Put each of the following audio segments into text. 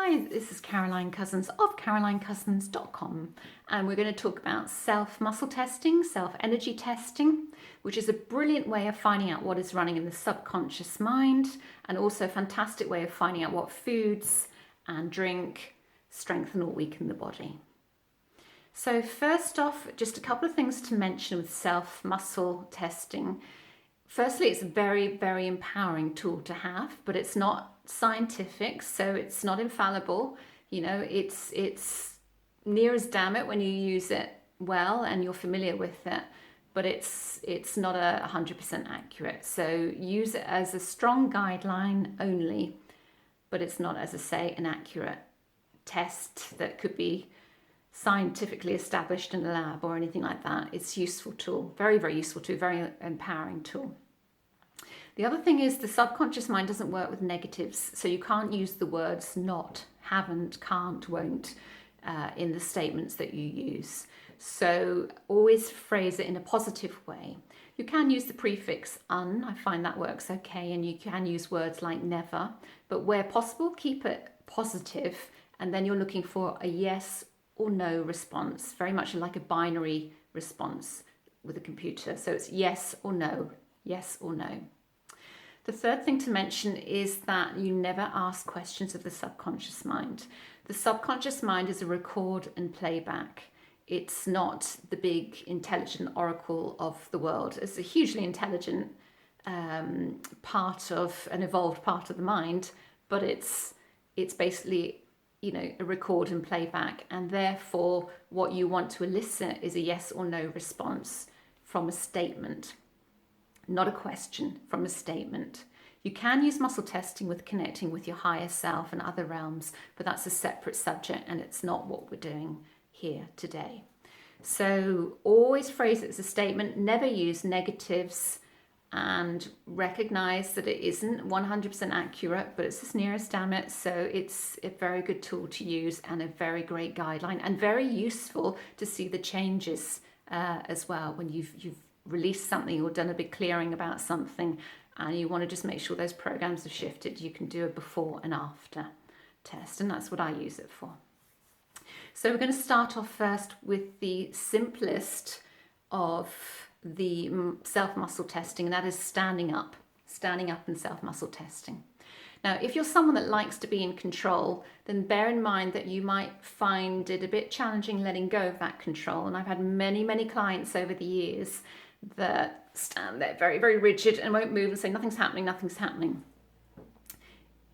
Hi, this is Caroline Cousins of carolinecousins.com, and we're going to talk about self-muscle testing, self-energy testing, which is a brilliant way of finding out what is running in the subconscious mind, and also a fantastic way of finding out what foods and drink strengthen or weaken the body. So first off, just a couple of things to mention with self-muscle testing. Firstly, it's a very, very empowering tool to have, but it's not scientific, so it's not infallible. You know, it's near as damn it when you use it well and you're familiar with it, but it's not 100% accurate. So use it as a strong guideline only, but it's not, as I say, an accurate test that could be scientifically established in a lab or anything like that. It's a useful tool, very, very useful tool, very empowering tool. The other thing is the subconscious mind doesn't work with negatives, so you can't use the words not, haven't, can't, won't in the statements that you use. So always phrase it in a positive way. You can use the prefix un, I find that works okay, and you can use words like never, but where possible, keep it positive, and then you're looking for a yes or no response, very much like a binary response with a computer. So it's yes or no, yes or no. The third thing to mention is that you never ask questions of the subconscious mind. The subconscious mind is a record and playback. It's not the big intelligent oracle of the world. It's a hugely intelligent part of an evolved part of the mind, but it's basically, you know, a record and playback, and therefore what you want to elicit is a yes or no response from a statement, not a question, from a statement. You can use muscle testing with connecting with your higher self and other realms, but that's a separate subject and it's not what we're doing here today. So always phrase it as a statement, never use negatives, and recognize that it isn't 100% accurate, but it's as near as damn it. So it's a very good tool to use and a very great guideline, and very useful to see the changes as well when you've released something or done a big clearing about something and you want to just make sure those programs have shifted. You can do a before and after test, and that's what I use it for. So we're going to start off first with the simplest of the self-muscle testing, and that is standing up and self-muscle testing. Now, if you're someone that likes to be in control, then bear in mind that you might find it a bit challenging letting go of that control. And I've had many, many clients over the years that stand there very, very rigid and won't move and say, nothing's happening, nothing's happening.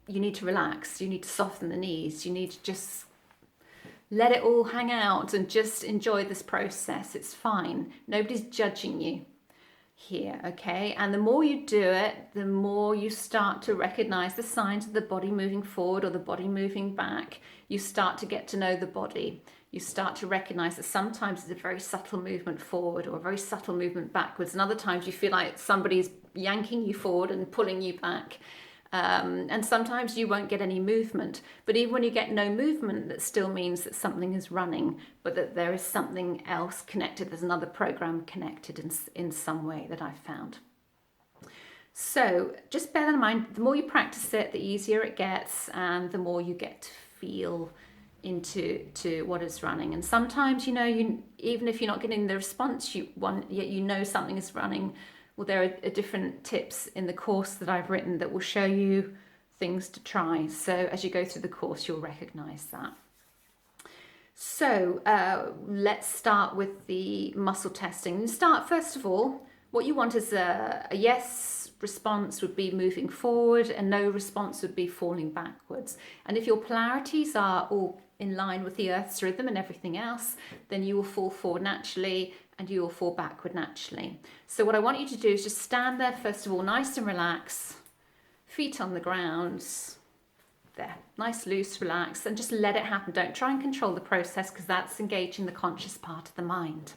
You need to relax. You need to soften the knees. You need to just let it all hang out and just enjoy this process. It's fine. Nobody's judging you here, okay? And the more you do it, the more you start to recognize the signs of the body moving forward or the body moving back. You start to get to know the body. You start to recognize that sometimes it's a very subtle movement forward or a very subtle movement backwards, and other times you feel like somebody's yanking you forward and pulling you back. And sometimes you won't get any movement, but even when you get no movement, that still means that something is running, but that there is something else connected. There's another program connected in some way that I've found. So just bear that in mind. The more you practice it, the easier it gets, and the more you get to feel into what is running. And sometimes, you know, even if you're not getting the response you want, yet you know something is running. Well, there are different tips in the course that I've written that will show you things to try. So as you go through the course, you'll recognize that. So let's start with the muscle testing. First of all, what you want is a yes response would be moving forward, and no response would be falling backwards. And if your polarities are all in line with the Earth's rhythm and everything else, then you will fall forward naturally and you will fall backward naturally. So what I want you to do is just stand there, first of all, nice and relaxed, feet on the ground, there, nice, loose, relaxed, and just let it happen. Don't try and control the process, because that's engaging the conscious part of the mind.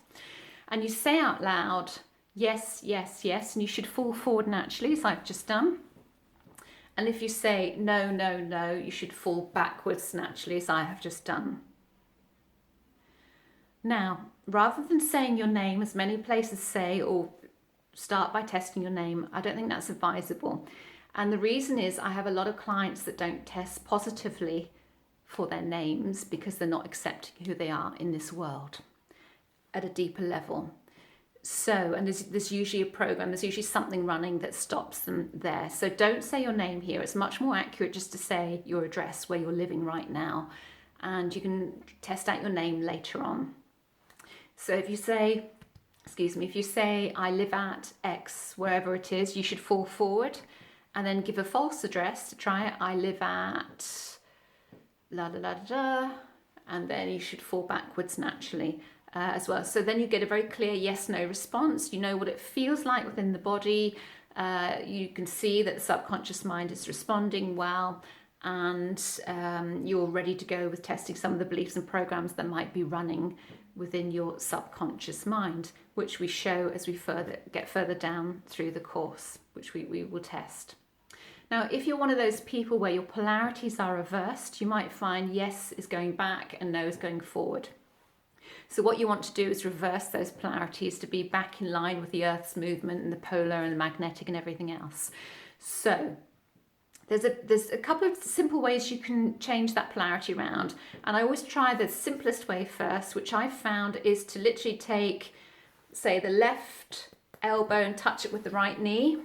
And you say out loud, yes, yes, yes, and you should fall forward naturally, as I've just done. And if you say no, no, no, you should fall backwards naturally, as I have just done. Now, rather than saying your name, as many places say, or start by testing your name, I don't think that's advisable. And the reason is I have a lot of clients that don't test positively for their names because they're not accepting who they are in this world at a deeper level. So, and there's usually a program, there's usually something running that stops them there. So don't say your name here. It's much more accurate just to say your address where you're living right now. And you can test out your name later on. So if you say, if you say I live at X, wherever it is, you should fall forward and then give a false address to try it. I live at la la la da, and then you should fall backwards naturally as well. So then you get a very clear yes/no response. You know what it feels like within the body. You can see that the subconscious mind is responding well, and you're ready to go with testing some of the beliefs and programs that might be running within your subconscious mind, which we show as we get further down through the course, which we will test. Now, if you're one of those people where your polarities are reversed, you might find yes is going back and no is going forward. So what you want to do is reverse those polarities to be back in line with the Earth's movement and the polar and the magnetic and everything else. So there's a couple of simple ways you can change that polarity around. And I always try the simplest way first, which I've found is to literally take, say, the left elbow and touch it with the right knee,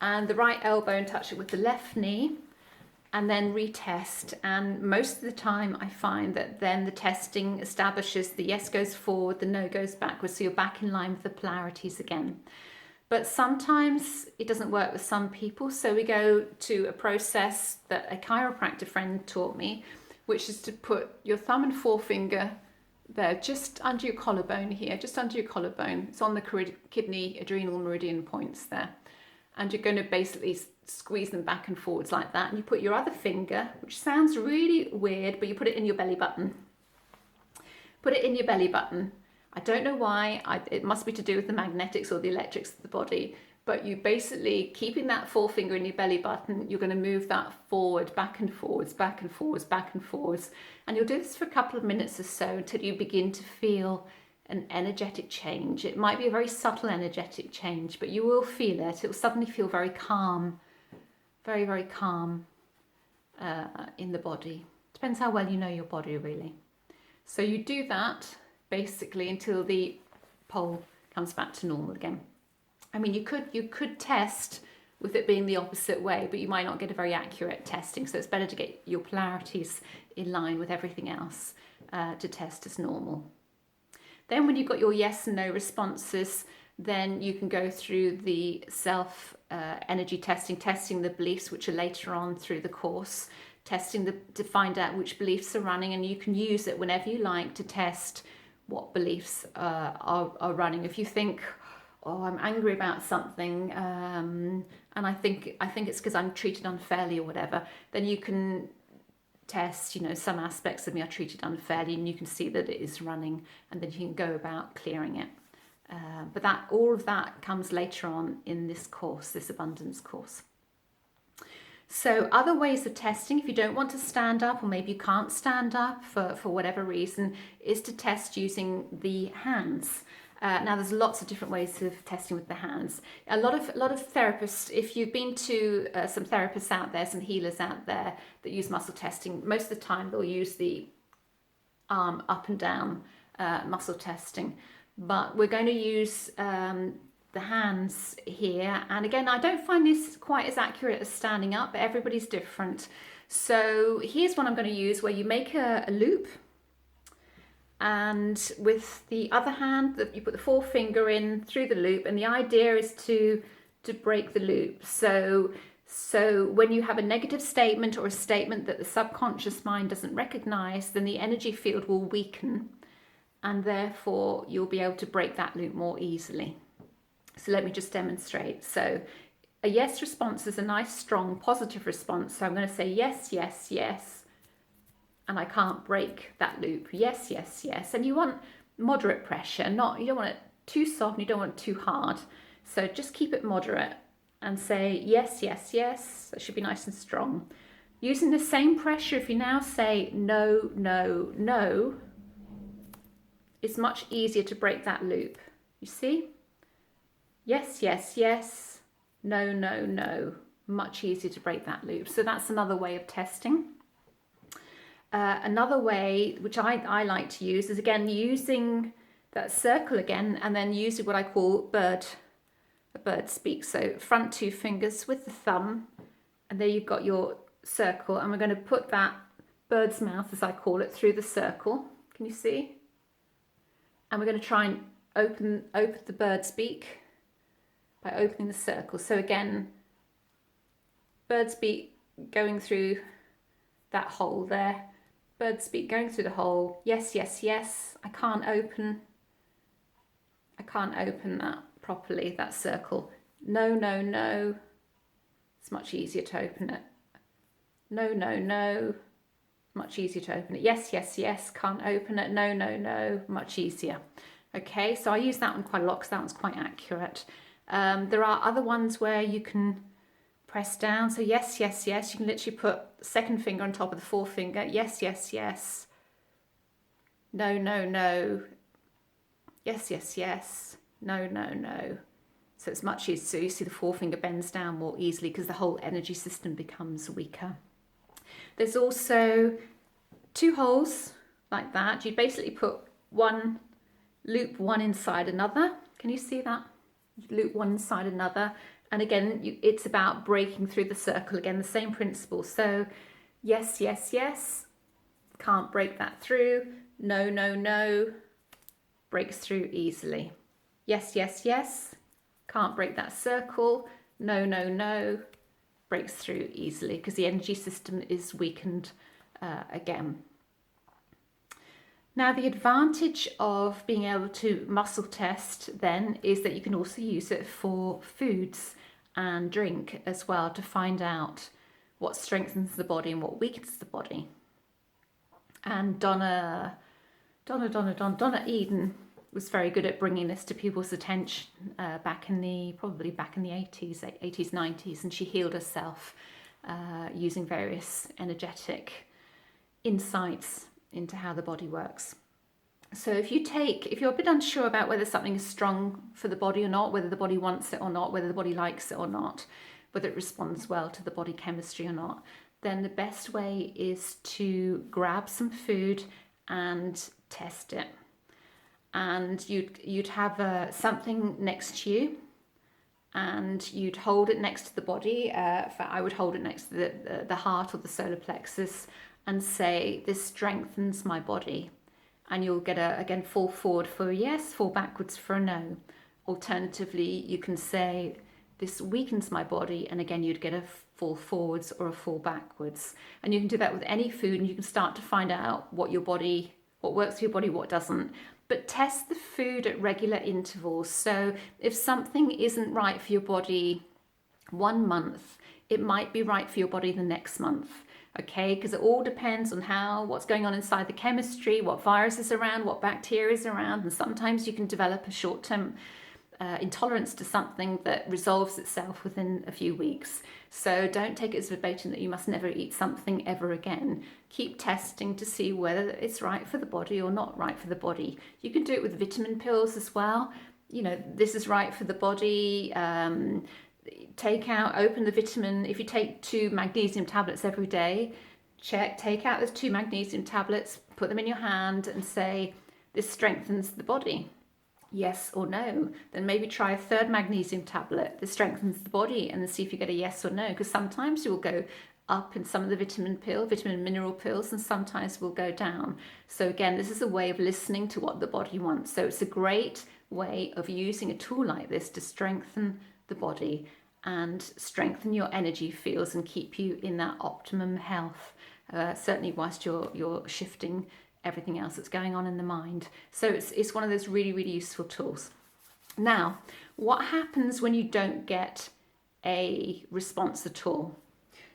and the right elbow and touch it with the left knee, and then retest. And most of the time I find that then the testing establishes the yes goes forward, the no goes backwards, so you're back in line with the polarities again. But sometimes it doesn't work with some people, so we go to a process that a chiropractor friend taught me, which is to put your thumb and forefinger there, just under your collarbone here, just under your collarbone. It's on the kidney adrenal meridian points there. And you're going to basically squeeze them back and forwards like that. And you put your other finger, which sounds really weird, but you put it in your belly button. Put it in your belly button. I don't know why, it must be to do with the magnetics or the electrics of the body, but you basically, keeping that forefinger in your belly button, you're going to move that forward, back and forwards, back and forwards, back and forwards. And you'll do this for a couple of minutes or so until you begin to feel an energetic change. It might be a very subtle energetic change, but you will feel it. It will suddenly feel very calm, very, very calm in the body. Depends how well you know your body, really. So you do that basically until the pole comes back to normal again. I mean, you could test with it being the opposite way, but you might not get a very accurate testing. So it's better to get your polarities in line with everything else to test as normal. Then when you've got your yes and no responses, then you can go through the self energy testing the beliefs, which are later on through the course, testing to find out which beliefs are running, and you can use it whenever you like to test what beliefs are running. If you think, oh, I'm angry about something, and I think it's because I'm treated unfairly or whatever, then you can test, some aspects of me are treated unfairly, and you can see that it is running, and then you can go about clearing it. But all of that comes later on in this course, this abundance course. So other ways of testing, if you don't want to stand up, or maybe you can't stand up for whatever reason, is to test using the hands. Now there's lots of different ways of testing with the hands. A lot of therapists, if you've been to some therapists out there, some healers out there that use muscle testing, most of the time they'll use the arm up and down muscle testing. But we're going to use the hands here, and again, I don't find this quite as accurate as standing up, but everybody's different. So here's one I'm going to use, where you make a loop, and with the other hand you put the forefinger in through the loop, and the idea is to break the loop. So when you have a negative statement or a statement that the subconscious mind doesn't recognize, then the energy field will weaken, and therefore you'll be able to break that loop more easily. So let me just demonstrate. So a yes response is a nice, strong, positive response. So I'm going to say yes, yes, yes, and I can't break that loop. Yes, yes, yes. And you want moderate pressure, you don't want it too soft and you don't want it too hard. So just keep it moderate and say yes, yes, yes. That should be nice and strong. Using the same pressure, if you now say no, no, no, it's much easier to break that loop. You see? Yes, yes, yes, no, no, no. Much easier to break that loop. So that's another way of testing. Another way, which I like to use, is again using that circle again, and then using what I call a bird speak. So front two fingers with the thumb, and there you've got your circle, and we're going to put that bird's mouth, as I call it, through the circle. Can you see? And we're going to try and open the bird's beak by opening the circle. So again, bird's beak going through that hole there. Bird's beak going through the hole. Yes, yes, yes. I can't open that properly, that circle. No, no, no. It's much easier to open it. No, no, no. Much easier to open it. Yes, yes, yes. Can't open it. No, no, no. Much easier. Okay, so I use that one quite a lot because that one's quite accurate. There are other ones where you can press down. So yes, yes, yes. You can literally put the second finger on top of the forefinger. Yes, yes, yes. No, no, no. Yes, yes, yes. No, no, no. So it's much easier. So you see the forefinger bends down more easily because the whole energy system becomes weaker. There's also two holes like that. You basically put loop one inside another. Can you see that? Loop one inside another. And again, it's about breaking through the circle. Again, the same principle. So yes, yes, yes. Can't break that through. No, no, no. Breaks through easily. Yes, yes, yes. Can't break that circle. No, no, no. Breaks through easily because the energy system is weakened again. Now, the advantage of being able to muscle test then is that you can also use it for foods and drink as well to find out what strengthens the body and what weakens the body. And Donna Eden was very good at bringing this to people's attention back in the 80s, 90s, and she healed herself using various energetic insights into how the body works. So if you're a bit unsure about whether something is strong for the body or not, whether the body wants it or not, whether the body likes it or not, whether it responds well to the body chemistry or not, then the best way is to grab some food and test it. And you'd have something next to you, and you'd hold it next to the body. I would hold it next to the heart or the solar plexus and say, this strengthens my body. And you'll get again, fall forward for a yes, fall backwards for a no. Alternatively, you can say, this weakens my body, and again, you'd get a fall forwards or a fall backwards. And you can do that with any food, and you can start to find out what works for your body, what doesn't. But test the food at regular intervals. So if something isn't right for your body 1 month, it might be right for your body the next month. Okay, because it all depends on what's going on inside the chemistry, what virus is around, what bacteria is around, and sometimes you can develop a short-term intolerance to something that resolves itself within a few weeks. So don't take it as verbatim that you must never eat something ever again. Keep testing to see whether it's right for the body or not right for the body. You can do it with vitamin pills as well. You know, this is right for the body. Open the vitamin. If you take 2 magnesium tablets every day, take out those 2 magnesium tablets, put them in your hand and say, this strengthens the body. Yes or no. Then maybe try a 3rd magnesium tablet. This strengthens the body, and then see if you get a yes or no. Because sometimes you will go up in some of the vitamin and mineral pills, and sometimes will go down. So again, this is a way of listening to what the body wants. So it's a great way of using a tool like this to strengthen the body and strengthen your energy fields and keep you in that optimum health, certainly whilst you're shifting everything else that's going on in the mind. So it's one of those really, really useful tools. Now, what happens when you don't get a response at all?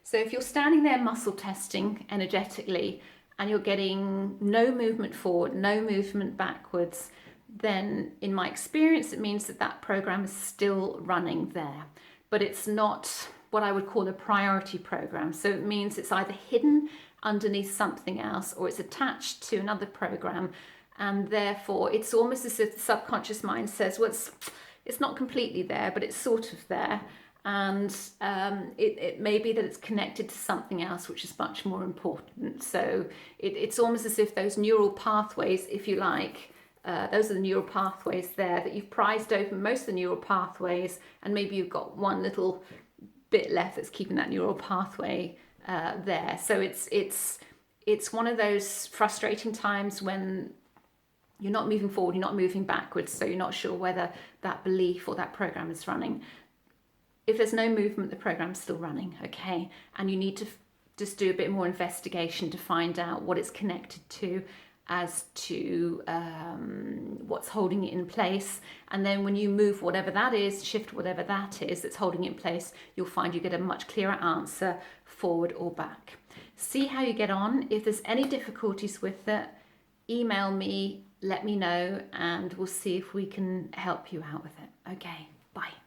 So if you're standing there muscle testing energetically and you're getting no movement forward, no movement backwards, then in my experience, it means that program is still running there. But it's not what I would call a priority program. So it means it's either hidden underneath something else or it's attached to another program. And therefore, it's almost as if the subconscious mind says, well, it's not completely there, but it's sort of there. and it may be that it's connected to something else which is much more important. So it's almost as if those neural pathways, if you like, those are the neural pathways there, that you've prized open most of the neural pathways, and maybe you've got one little bit left that's keeping that neural pathway there. So it's one of those frustrating times when you're not moving forward, you're not moving backwards, so you're not sure whether that belief or that program is running. If there's no movement, the program's still running, okay? And you need to just do a bit more investigation to find out what it's connected to, as to what's holding it in place. And then when you move whatever that is, shift whatever that is that's holding it in place, you'll find you get a much clearer answer forward or back. See how you get on. If there's any difficulties with it, email me, let me know, and we'll see if we can help you out with it. Okay, bye.